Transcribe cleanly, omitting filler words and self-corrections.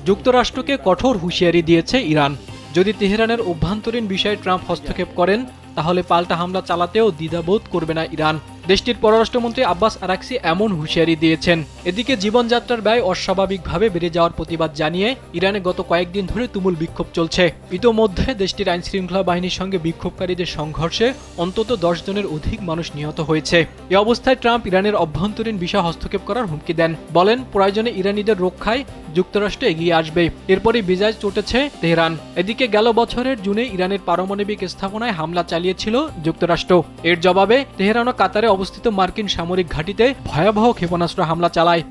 যুক্তরাষ্ট্রকে কঠোর হুঁশিয়ারি দিয়েছে ইরান। যদি তেহরানের অভ্যন্তরীণ বিষয়ে ট্রাম্প হস্তক্ষেপ করেন তাহলে পাল্টা হামলা চালাতেও দ্বিধাবোধ করবে না ইরান। দেশটির পররাষ্ট্রমন্ত্রী আব্বাস আরাকচি এমন হুঁশিয়ারি দিয়েছেন। এদিকে জীবনযাত্রার ব্যয় অস্বাভাবিকভাবে বেড়ে যাওয়ার প্রতিবাদ জানিয়ে ইরানে গত কয়েকদিন ধরে তুমুল বিক্ষোভ চলছে। ইতোমধ্যে দেশটির আইনশৃঙ্খলা বাহিনীর সঙ্গে বিক্ষোভকারীদের সংঘর্ষে অন্তত 10 জনের অধিক মানুষ নিহত হয়েছে। এ অবস্থায় ট্রাম্প ইরানের অভ্যন্তরীণ বিষয়ে হস্তক্ষেপ করার হুমকি দেন। বলেন, প্রয়োজনে ইরানিদের রক্ষায় যুক্তরাষ্ট্র এগিয়ে আসবে। এরপরই বিজায় চটেছে তেহরান। এদিকে গেল বছরের জুনে ইরানের পারমাণবিক স্থাপনায় হামলা চালিয়েছিল যুক্তরাষ্ট্র। এর জবাবে তেহরান ও কাতারে অবস্থিত মার্কিন সামরিক ঘাঁটিতে ভয়াবহ ক্ষেপণাস্ত্র হামলা চালায়।